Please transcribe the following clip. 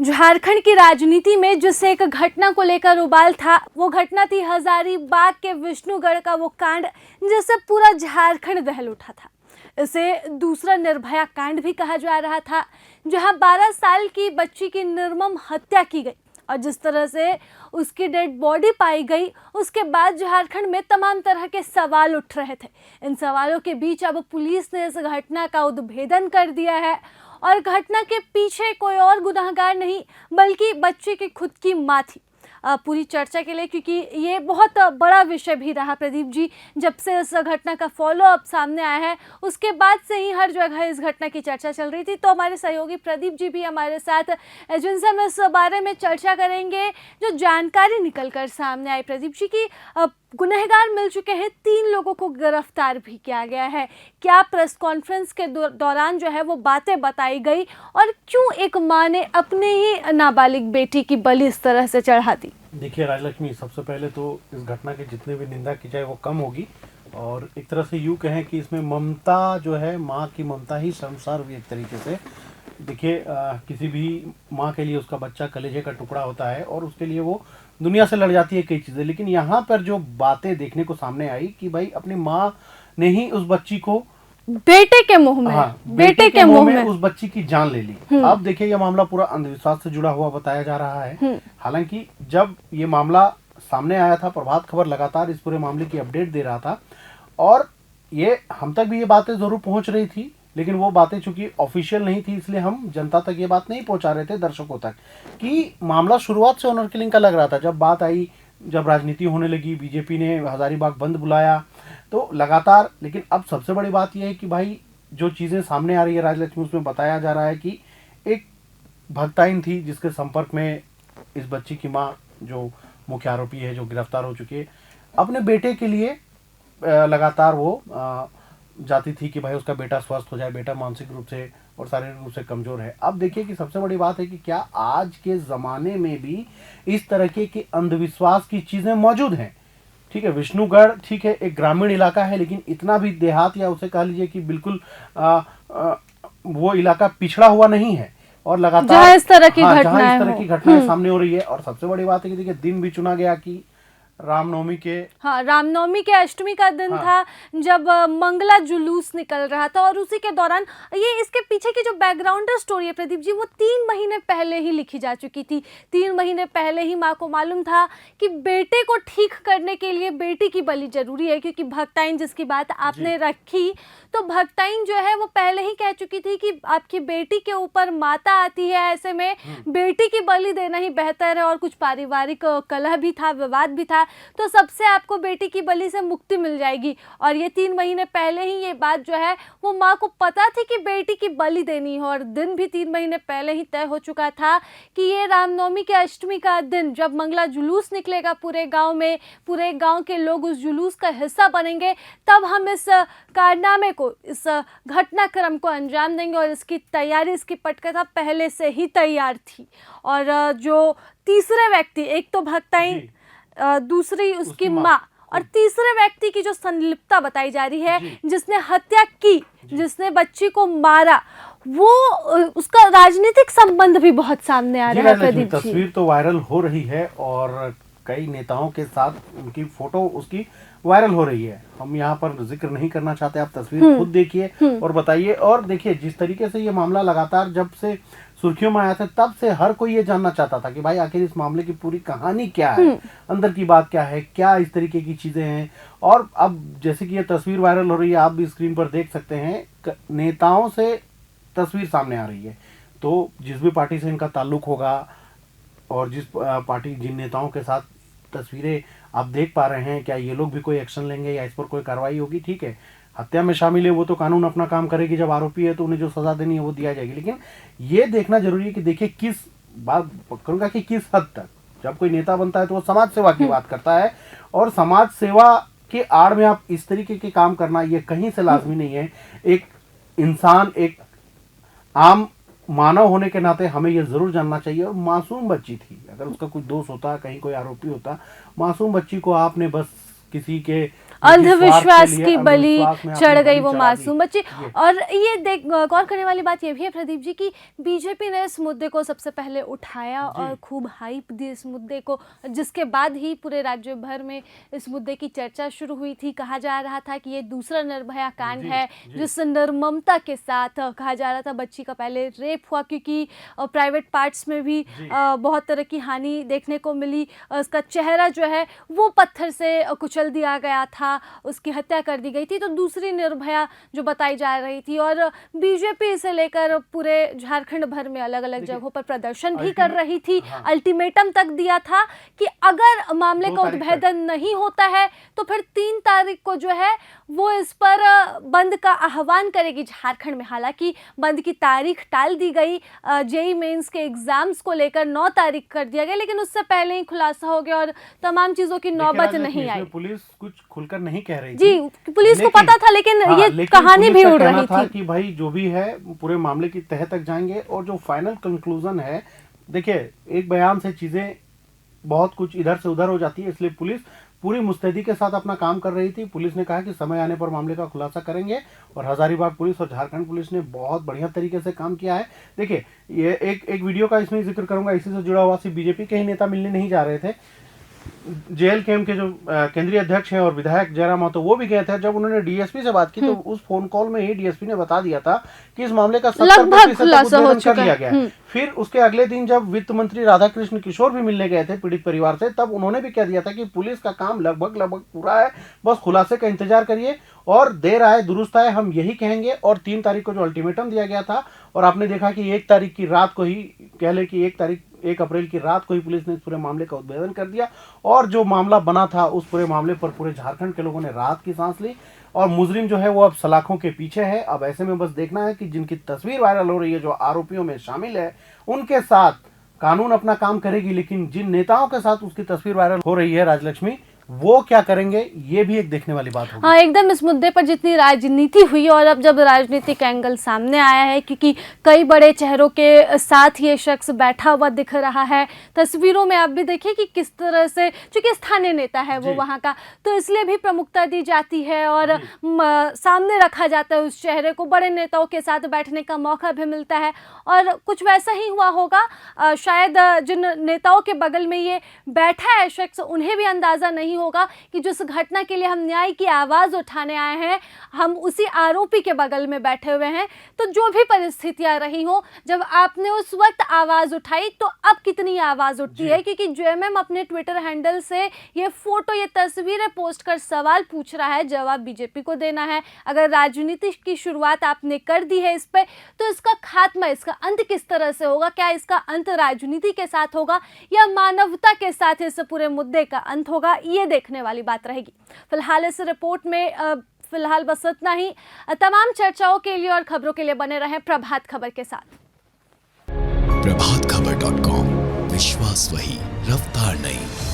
झारखंड की राजनीति में जिस एक घटना को लेकर उबाल था, वो घटना थी हजारीबाग के विष्णुगढ़ का वो कांड जिससे पूरा झारखंड दहल उठा था। इसे दूसरा निर्भया कांड भी कहा जा रहा था, जहां 12 साल की बच्ची की निर्मम हत्या की गई और जिस तरह से उसकी डेड बॉडी पाई गई, उसके बाद झारखंड में तमाम तरह के सवाल उठ रहे थे। इन सवालों के बीच अब पुलिस ने इस घटना का उद्भेदन कर दिया है और घटना के पीछे कोई और गुनहगार नहीं बल्कि बच्चे की खुद की मां थी। पूरी चर्चा के लिए, क्योंकि ये बहुत बड़ा विषय भी रहा प्रदीप जी, जब से इस घटना का फॉलो अप सामने आया है उसके बाद से ही हर जगह इस घटना की चर्चा चल रही थी। तो हमारे सहयोगी प्रदीप जी भी हमारे साथ, जिनसे हम इस बारे में चर्चा करेंगे। जो जानकारी निकल कर सामने आई प्रदीप जी की, गुनहगार मिल चुके हैं, 3 लोगों को गिरफ्तार भी किया गया है। क्या प्रेस कॉन्फ्रेंस के दौरान जो है वो बातें बताई गई और क्यों एक मां ने अपने ही नाबालिग बेटी की बलि इस तरह से चढ़ा दी? देखिए राजलक्ष्मी, सबसे पहले तो इस घटना की जितनी भी निंदा की जाए वो कम होगी और एक तरह से यूँ कहें कि इसमें ममता जो है, माँ की ममता ही शर्मसार हुई एक तरीके से। देखिए किसी भी माँ के लिए उसका बच्चा कलेजे का टुकड़ा होता है और उसके लिए वो दुनिया से लड़ जाती है कई चीज़ें, लेकिन यहाँ पर जो बातें देखने को सामने आई कि भाई अपनी माँ ने ही उस बच्ची को बेटे के मुंह में, हाँ, बेटे के मुंह में उस बच्ची की जान ले ली। अब देखिए यह मामला पूरा अंधविश्वास से जुड़ा हुआ बताया जा रहा है। हालांकि जब ये मामला सामने आया था, प्रभात खबर लगातार इस पूरे मामले की अपडेट दे रहा था और ये हम तक भी ये बातें जरूर पहुंच रही थी, लेकिन वो बातें चूंकि ऑफिशियल नहीं थी इसलिए हम जनता तक ये बात नहीं पहुंचा रहे थे, दर्शकों तक, कि मामला शुरुआत से ऑनर किलिंग का लग रहा था। जब बात आई, जब राजनीति होने लगी, बीजेपी ने हजारीबाग बंद बुलाया तो लगातार, लेकिन अब सबसे बड़ी बात यह है कि भाई जो चीज़ें सामने आ रही है राजलक्ष्मी, उसमें बताया जा रहा है कि एक भक्ताइन थी जिसके संपर्क में इस बच्ची की माँ, जो मुख्य आरोपी है, जो गिरफ्तार हो चुकी है, अपने बेटे के लिए लगातार वो जाती थी कि भाई उसका बेटा स्वस्थ हो जाए, बेटा मानसिक रूप से और शारीरिक रूप से कमजोर है। अब देखिए कि सबसे बड़ी बात है कि क्या आज के ज़माने में भी इस तरह के अंधविश्वास की चीज़ें मौजूद हैं। ठीक है, विष्णुगढ़ ठीक है एक ग्रामीण इलाका है, लेकिन इतना भी देहात या उसे कह लीजिए कि बिल्कुल वो इलाका पिछड़ा हुआ नहीं है और लगातार जहाँ इस तरह की घटनाएं सामने हो रही है। और सबसे बड़ी बात है कि देखिए दिन भी चुना गया कि रामनवमी के, रामनवमी के अष्टमी का दिन था जब मंगला जुलूस निकल रहा था और उसी के दौरान ये इसके पीछे की जो बैकग्राउंड स्टोरी है प्रदीप जी, वो 3 महीने पहले ही लिखी जा चुकी थी। 3 महीने पहले ही माँ को मालूम था कि बेटे को ठीक करने के लिए बेटी की बलि जरूरी है, क्योंकि भक्ताइन जिसकी बात आपने रखी, तो भक्ताइन जो है वो पहले ही कह चुकी थी कि आपकी बेटी के ऊपर माता आती है, ऐसे में बेटी की बलि देना ही बेहतर है। और कुछ पारिवारिक कलह भी था, विवाद भी था, तो सबसे आपको बेटी की बलि से मुक्ति मिल जाएगी। और ये 3 महीने पहले ही ये बात जो है वो माँ को पता थी कि बेटी की बलि देनी है और दिन भी 3 महीने पहले ही तय हो चुका था कि ये रामनवमी के अष्टमी का दिन जब मंगला जुलूस निकलेगा पूरे गांव में, पूरे गांव के लोग उस जुलूस का हिस्सा बनेंगे, तब हम इस कारनामे को, इस घटनाक्रम को अंजाम देंगे। और इसकी तैयारी, इसकी पटकथा पहले से ही तैयार थी। और जो तीसरे व्यक्ति, एक तो भक्ताइन, दूसरी उसकी माँ और तीसरे व्यक्ति की जो संलिप्तता बताई जा रही है, जिसने हत्या की, जिसने बच्ची को मारा, वो उसका राजनीतिक संबंध भी बहुत सामने आ रहा है प्रदीप जी। तस्वीर तो वायरल हो रही है और कई नेताओं के साथ उनकी फोटो उसकी वायरल हो रही है। हम यहाँ पर जिक्र नहीं करना चाहते, आप तस्वीर खुद देखिए और बताइए। और देखिए जिस तरीके से ये मामला लगातार जब से सुर्खियों में आया था, तब से हर कोई ये जानना चाहता था कि भाई आखिर इस मामले की पूरी कहानी क्या है, अंदर की बात क्या है, क्या इस तरीके की चीजें हैं। और अब जैसे कि ये तस्वीर वायरल हो रही है, आप भी स्क्रीन पर देख सकते हैं, नेताओं से तस्वीर सामने आ रही है। तो जिस भी पार्टी से इनका ताल्लुक होगा और जिस पार्टी, जिन नेताओं के साथ तस्वीरें आप देख पा रहे हैं, क्या ये लोग भी कोई एक्शन लेंगे या इस पर कोई कार्रवाई होगी? ठीक है, हत्या में शामिल है वो तो कानून अपना काम करेगी, जब आरोपी है तो उन्हें जो सजा देनी है वो दिया जाएगी। लेकिन ये देखना जरूरी है कि देखिए किस बात करूंगा कि किस हद तक जब कोई नेता बनता है तो वो समाज सेवा की बात करता है, और समाज सेवा के आड़ में आप इस तरीके के काम करना ये कहीं से लाजमी नहीं है। एक इंसान, एक आम मानव होने के नाते हमें यह जरूर जानना चाहिए। और मासूम बच्ची थी, अगर उसका कोई दोष होता, कहीं कोई आरोपी होता, मासूम बच्ची को आपने बस किसी के अंधविश्वास के लिए, की बलि अंधविश्वास में चढ़ अपनी गई बलि वो चढ़ा मासूम दी। बच्ची। ये। और ये देख गौर करने वाली बात ये भी है प्रदीप जी कि बीजेपी ने इस मुद्दे को सबसे पहले उठाया और खूब हाइप दी इस मुद्दे को, जिसके बाद ही पूरे राज्य भर में इस मुद्दे की चर्चा शुरू हुई थी। कहा जा रहा था कि ये दूसरा निर्भया कांड है जिस निर्ममता के साथ कहा जा रहा था बच्ची का पहले रेप हुआ, क्योंकि प्राइवेट पार्ट्स में भी बहुत तरह की हानि देखने को मिली। उसका चेहरा जो है वो पत्थर से कुचल दिया गया था, उसकी हत्या कर दी गई थी। तो दूसरी निर्भया जो बताई जा रही थी, और बीजेपी इसे लेकर पूरे झारखंड भर में अलग अलग जगहों पर प्रदर्शन भी कर रही थी। अल्टीमेटम तक दिया था कि अगर मामले का उद्भेदन नहीं होता है तो फिर 3 तारीख को जो है वो इस पर बंद का आह्वान करेगी झारखंड में। हालांकि बंद की तारीख टाल दी गई, जेई मेंस के एग्जाम्स को लेकर 9 तारीख कर दिया गया, लेकिन उससे पहले ही खुलासा हो गया और तमाम चीजों की नौबत नहीं आई। पुलिस कुछ खुलकर नहीं कह रही जी, थी, पुलिस को पता था, लेकिन ये कहानी भी उड़ रही थी कि भाई जो भी है पूरे मामले की तह तक जाएंगे और जो फाइनल कंक्लूजन है। देखिए, एक बयान से चीजें बहुत कुछ इधर से उधर हो जाती है, इसलिए पुलिस पूरी मुस्तैदी के साथ अपना काम कर रही थी। पुलिस ने कहा कि समय आने पर मामले का खुलासा करेंगे, और हजारीबाग पुलिस और झारखंड पुलिस ने बहुत बढ़िया तरीके से काम किया है। देखिए, ये एक वीडियो का इसमें जिक्र करूंगा, इसी से जुड़ा हुआ। सिर्फ बीजेपी के ही नेता मिलने नहीं जा रहे थे, जेएलकेएम के जो केंद्रीय अध्यक्ष हैं और विधायक जयराम महतो, वो भी गए थे। जब उन्होंने डीएसपी से बात की तो उस फोन कॉल में ही डीएसपी ने बता दिया था कि इस मामले का 70% उद्भेदन कर लिया गया है। फिर उसके अगले दिन जब वित्त मंत्री राधाकृष्ण किशोर भी मिलने गए थे पीड़ित परिवार से, तब उन्होंने भी कह दिया था कि पुलिस का काम लगभग पूरा है, बस खुलासे का इंतजार करिए, और देर आए दुरुस्त आए, हम यही कहेंगे। और 3 तारीख को जो अल्टीमेटम दिया गया था, और आपने देखा कि 1 तारीख की रात को ही, कह ले कि 1 अप्रैल की रात को ही पुलिस ने इस पूरे मामले का उद्भेदन कर दिया, और जो मामला बना था उस पूरे मामले पर पूरे झारखंड के लोगों ने राहत की सांस ली। और मुजरिम जो है वो अब सलाखों के पीछे है। अब ऐसे में बस देखना है कि जिनकी तस्वीर वायरल हो रही है, जो आरोपियों में शामिल है, उनके साथ कानून अपना काम करेगी, लेकिन जिन नेताओं के साथ उसकी तस्वीर वायरल हो रही है राजलक्ष्मी, वो क्या करेंगे, ये भी एक देखने वाली बात होगी। हाँ, एकदम इस मुद्दे पर जितनी राजनीति हुई, और अब जब राजनीतिक एंगल सामने आया है, क्योंकि कई बड़े चेहरों के साथ ये शख्स बैठा हुआ दिख रहा है तस्वीरों में, आप भी देखिए कि किस तरह से, चूंकि स्थानीय नेता है वो वहाँ का, तो इसलिए भी प्रमुखता दी जाती है और सामने रखा जाता है उस चेहरे को। बड़े नेताओं के साथ बैठने का मौका भी मिलता है, और कुछ वैसा ही हुआ होगा। शायद जिन नेताओं के बगल में ये बैठा है शख्स, उन्हें भी अंदाजा नहीं होगा कि जिस घटना के लिए हम न्याय की आवाज उठाने आए हैं, हम उसी आरोपी के बगल में बैठे हुए हैं। तो जो भी परिस्थितियां रही हो, जब आपने उस वक्त आवाज उठाई तो अब कितनी आवाज उठती है, क्योंकि जेएमएम अपने ट्विटर हैंडल से ये फोटो, ये तस्वीरें पोस्ट कर सवाल पूछ रहा है, जवाब बीजेपी को देना है। अगर राजनीति की शुरुआत आपने कर दी है इस पे, तो इसका खात्मा, इसका अंत किस तरह से होगा? क्या इसका अंत राजनीति के साथ होगा या मानवता के साथ इस पूरे मुद्दे का अंत होगा? ये देखने वाली बात रहेगी। फिलहाल इस रिपोर्ट में फिलहाल बस इतना ही। तमाम चर्चाओं के लिए और खबरों के लिए बने रहें प्रभात खबर के साथ। प्रभातखबर.com, विश्वास वही, रफ्तार नहीं।